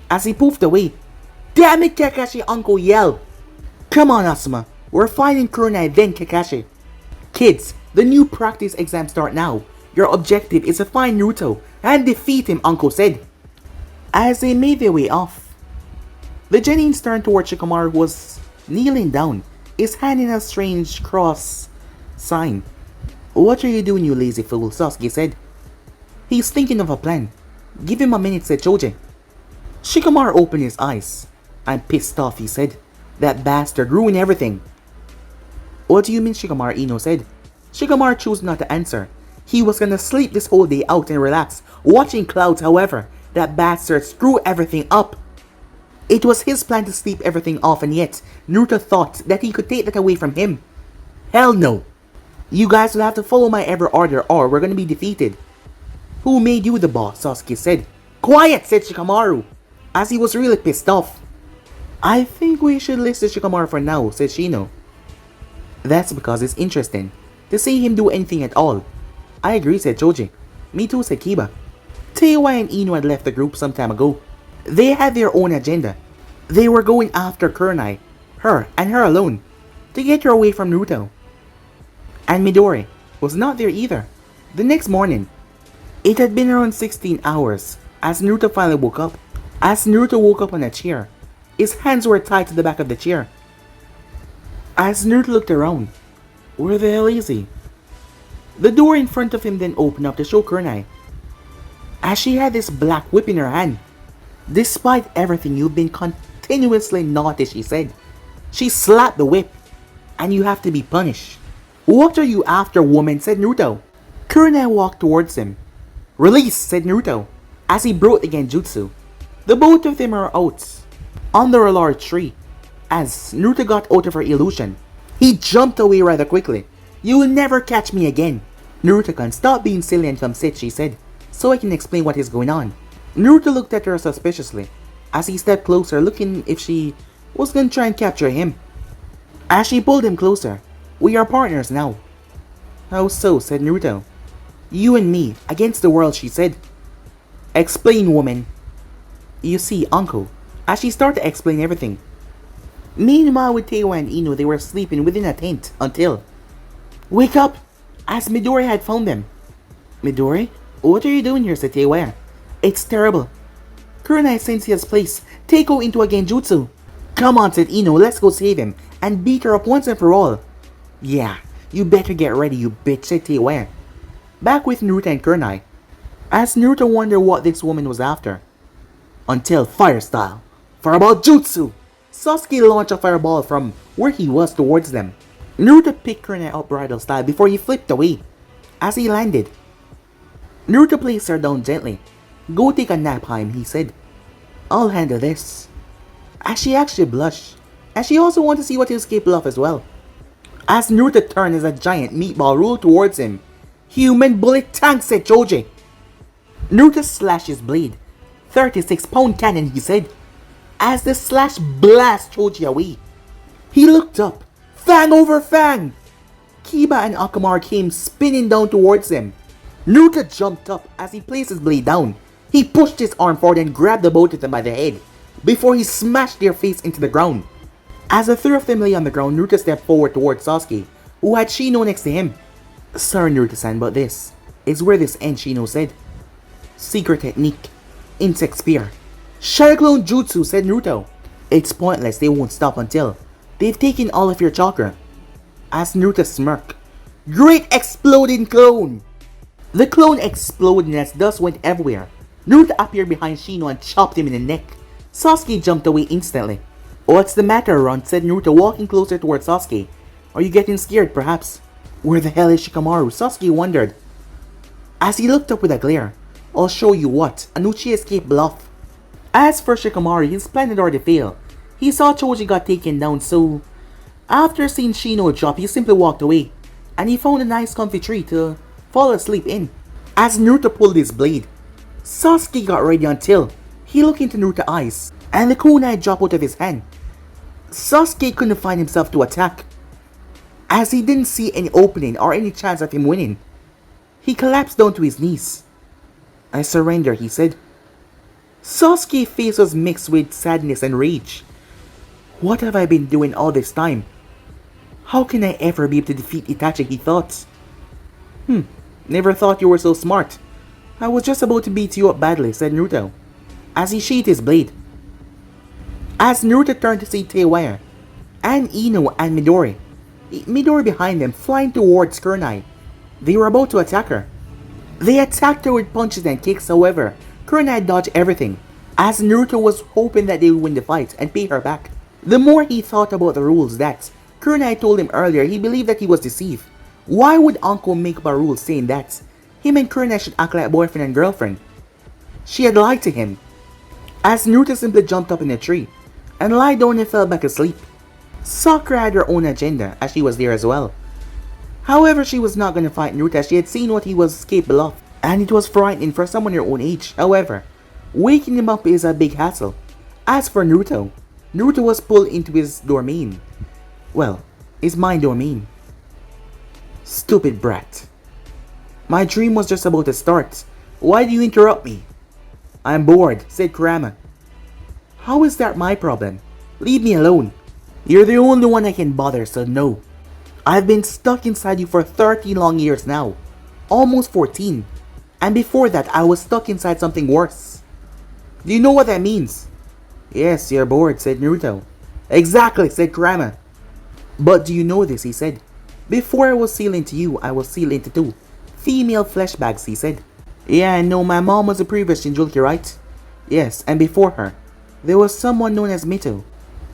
As he poofed away. "Damn it, Kakashi!" Uncle yelled. "Come on, Asuma. We're fighting Kurenai then, Kakashi." "Kids, the new practice exams start now. Your objective is to find Naruto and defeat him," Uncle said. As they made their way off, the genins turned towards Shikamaru, who was kneeling down, his hand in a strange cross sign. "What are you doing, you lazy fool?" Sasuke said. "He's thinking of a plan. Give him a minute," said Choji. Shikamaru opened his eyes. "I'm pissed off," he said. "That bastard ruined everything." "What do you mean, Shikamaru?" Ino said. Shikamaru chose not to answer. He was gonna sleep this whole day out and relax, watching clouds. However, that bastard screwed everything up. It was his plan to sleep everything off, and yet Naruto thought that he could take that away from him. Hell no. "You guys will have to follow my every order or we're gonna be defeated." "Who made you the boss?" Sasuke said. "Quiet," said Shikamaru, as he was really pissed off. "I think we should listen to Shikamaru for now," said Shino. "That's because it's interesting to see him do anything at all." "I agree," said Choji. "Me too," said Kiba. Teiwai and Ino had left the group some time ago. They had their own agenda. They were going after Kurenai, her and her alone, to get her away from Naruto. And Midori was not there either. The next morning, It had been around 16 hours as Naruto finally woke up. As Naruto woke up on a chair, his hands were tied to the back of the chair. As Naruto looked around, where the hell is he? The door in front of him then opened up to show Kunai, as she had this black whip in her hand. Despite everything, you've been continuously naughty, she said. She slapped the whip, and you have to be punished. What are you after, woman? Said Naruto. Kunai walked towards him. Release, said Naruto, as he broke the genjutsu. The both of them are out under a large tree. As Naruto got out of her illusion, he jumped away rather quickly. You will never catch me again. Naruto-kun, stop being silly and come sit, she said, so I can explain what is going on. Naruto looked at her suspiciously as he stepped closer, looking if she was going to try and capture him. As she pulled him closer, we are partners now. How so? Said Naruto. You and me, against the world, she said. Explain, woman. You see, uncle, as she started to explain everything. Meanwhile, with Teiwa and Ino, they were sleeping within a tent until... Wake up! As Midori had found them. Midori? What are you doing here? Said Teiwa. It's terrible. Kunai sends his place. Take-o into a genjutsu. Come on, said Ino, let's go save him and beat her up once and for all. Yeah, you better get ready, you bitch, said Teiwa. Back with Naruto and Kunai, as Naruto wondered what this woman was after. Until fire style. Fireball jutsu! Sasuke launched a fireball from where he was towards them. Naruto picked Kunai up bridal style before he flipped away. As he landed, Naruto placed her down gently. Go take a nap, Haim, he said. I'll handle this. As she actually blushed, and she also wanted to see what he was capable of as well. As Naruto turned as a giant meatball rolled towards him. Human bullet tank, said Choji. Naruto slashed his blade. 36-pound cannon, he said, as the slash blasted Choji away. He looked up. Fang over fang! Kiba and Akamaru came spinning down towards him. Naruto jumped up as he placed his blade down. He pushed his arm forward and grabbed the both of them by the head before he smashed their face into the ground. As the three of them lay on the ground, Naruto stepped forward towards Sasuke, who had Shino next to him. Sorry, Naruto-san, but this is where this ends, Shino said. Secret technique. Insect spear. Shadow Clone Jutsu, said Naruto. It's pointless, they won't stop until they've taken all of your chakra. As Naruto smirked. Great exploding clone! The clone exploded as dust went everywhere. Naruto appeared behind Shino and chopped him in the neck. Sasuke jumped away instantly. What's the matter, Ron? Said Naruto, walking closer towards Sasuke. Are you getting scared, perhaps? Where the hell is Shikamaru? Sasuke wondered. As he looked up with a glare. I'll show you what Anuchi escaped bluff. As for Shikamaru, his plan had already failed. He saw Choji got taken down, so after seeing Shino drop, he simply walked away, and he found a nice comfy tree to fall asleep in. As Naruto pulled his blade, Sasuke got ready until he looked into Naruto's eyes, and the kunai dropped out of his hand. Sasuke couldn't find himself to attack, as he didn't see any opening or any chance of him winning. He collapsed down to his knees. I surrender, he said. Sasuke's face was mixed with sadness and rage. What have I been doing all this time? How can I ever be able to defeat Itachi, he thought. Never thought you were so smart. I was just about to beat you up badly, said Naruto, as he sheathed his blade. As Naruto turned to see Teiwa, and Ino and Midori. Midori behind them, flying towards Kunai. They were about to attack her. They attacked her with punches and kicks, however, Kunai dodged everything, as Naruto was hoping that they would win the fight and pay her back. The more he thought about the rules that Kunai told him earlier, he believed that he was deceived. Why would Uncle make up a rule saying that him and Kunai should act like boyfriend and girlfriend? She had lied to him. As Naruto simply jumped up in a tree and lied down and fell back asleep. Sakura had her own agenda, as she was there as well. However, she was not going to fight Naruto, as she had seen what he was capable of, and it was frightening for someone her own age. However, waking him up is a big hassle. As for Naruto, Naruto was pulled into his domain. Well, his mind domain. Stupid brat. My dream was just about to start. Why do you interrupt me? I'm bored, said Kurama. How is that my problem? Leave me alone. You're the only one I can bother, so no. I've been stuck inside you for 30 long years now. Almost 14. And before that, I was stuck inside something worse. Do you know what that means? Yes, you're bored, said Naruto. Exactly, said Kurama. But do you know this, he said. Before I was sealed into you, I was sealed into two female flesh bags, he said. Yeah, I know, my mom was a previous Shinjuki, right? Yes, and before her, there was someone known as Mito,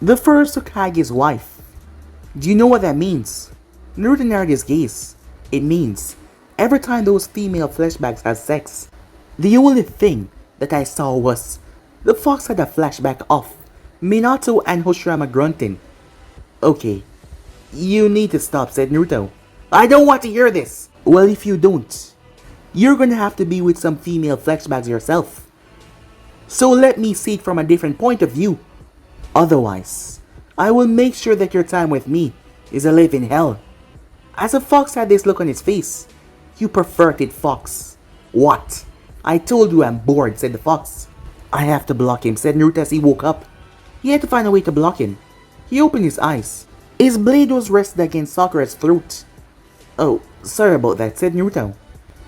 the first Hokage's wife. Do you know what that means? Naruto narrowed his gaze. It means, every time those female flesh bags had sex, the only thing that I saw was, the fox had a flashback of Minato and Hoshirama grunting. Okay, you need to stop, said Naruto. I don't want to hear this! Well, if you don't, you're gonna have to be with some female flashbacks yourself. So let me see it from a different point of view. Otherwise, I will make sure that your time with me is a living hell. As the fox had this look on his face, you perverted fox. What? I told you I'm bored, said the fox. I have to block him, said Naruto as he woke up. He had to find a way to block him. He opened his eyes. His blade was rested against Sakura's throat. Oh, sorry about that, said Naruto.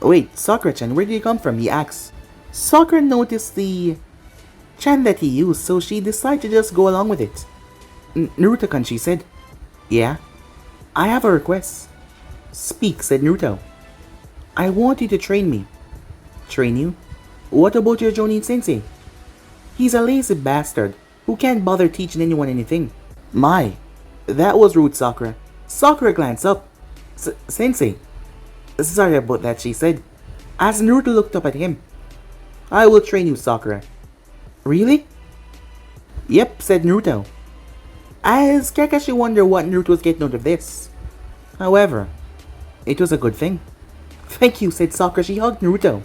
Wait, Sakura-chan, where did you come from? He asked. Sakura noticed the chant that he used, so she decided to just go along with it. Naruto-kun, she said. Yeah? I have a request. Speak, said Naruto. I want you to train me. Train you? What about your Jonin sensei? He's a lazy bastard who can't bother teaching anyone anything. My, that was rude, Sakura. Sakura glanced up. Sensei. Sorry about that, she said, as Naruto looked up at him. I will train you, Sakura. Really? Yep, said Naruto. As Kakashi wondered what Naruto was getting out of this. However, it was a good thing. Thank you, said Sakura. She hugged Naruto.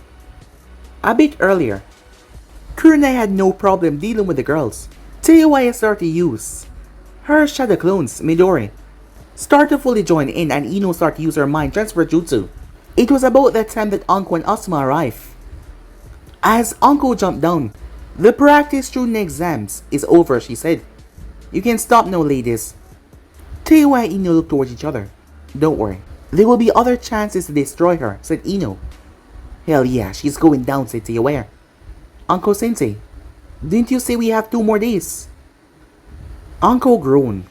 A bit earlier, Kurenai had no problem dealing with the girls. Teiwaya started to use her shadow clones, Midori, started to fully join in, and Ino started to use her mind transfer jutsu. It was about that time that Anko and Asuma arrived. As Anko jumped down, the practice chuunin exams is over, she said. You can stop now, ladies. Teiwaya and Ino looked towards each other. Don't worry, there will be other chances to destroy her, said Ino. Hell yeah, she's going down, said Teiwaya. Anko sensei, didn't you say we have 2 more days? Anko groaned.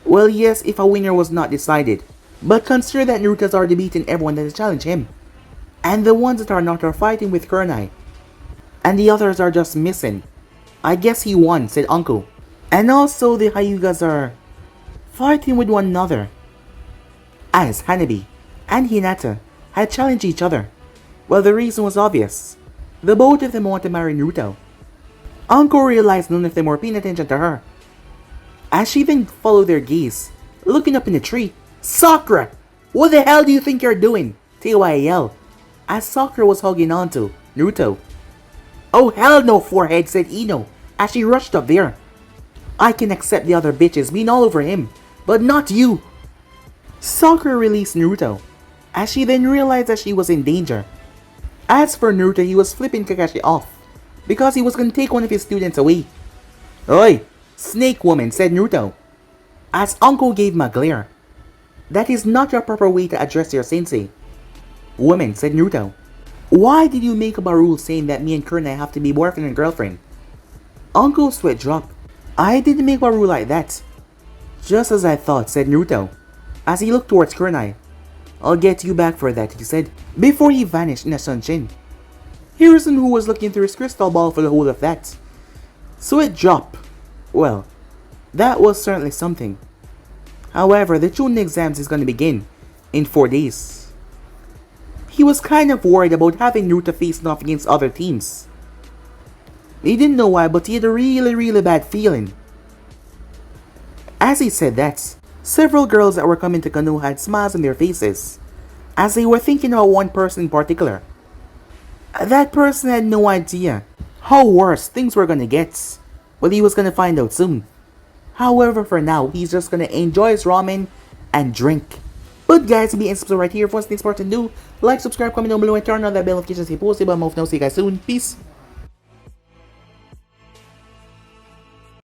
Well, yes, if a winner was not decided. But consider that Naruto's already beaten everyone that has challenged him. And the ones that are not are fighting with Kurenai. And the others are just missing. I guess he won, said Anko. And also the Hyugas are fighting with one another. As Hanabi and Hinata had challenged each other. Well, the reason was obvious. The both of them want to marry Naruto. Anko realized none of them were paying attention to her. As she then followed their gaze, looking up in the tree. Sakura! What the hell do you think you're doing? Teiwaya yelled, as Sakura was hugging onto Naruto. Oh hell no, forehead, said Ino, as she rushed up there. I can accept the other bitches being all over him, but not you. Sakura released Naruto, as she then realized that she was in danger. As for Naruto, he was flipping Kakashi off, because he was going to take one of his students away. Oi, snake woman, said Naruto, as Anko gave him a glare. That is not your proper way to address your sensei. Woman, said Naruto. Why did you make up a rule saying that me and Kurenai have to be boyfriend and girlfriend? Anko's sweat dropped. I didn't make a rule like that. Just as I thought, said Naruto, as he looked towards Kurenai. I'll get you back for that, he said, before he vanished in a sunshin. Harrison, who was looking through his crystal ball for the whole of that. Sweat dropped. Well, that was certainly something. However, the chuunin exams is going to begin in 4 days. He was kind of worried about having Naruto facing off against other teams. He didn't know why, but he had a really bad feeling. As he said that, several girls that were coming to Konoha had smiles on their faces, as they were thinking about one person in particular. That person had no idea how worse things were going to get. Well, he was going to find out soon. However, for now, he's just going to enjoy his ramen and drink. But guys, be subscribe right here for what's next part to do. Like, subscribe, comment down below, and turn on that bell notification so you post it. But I'm off now. See you guys soon. Peace.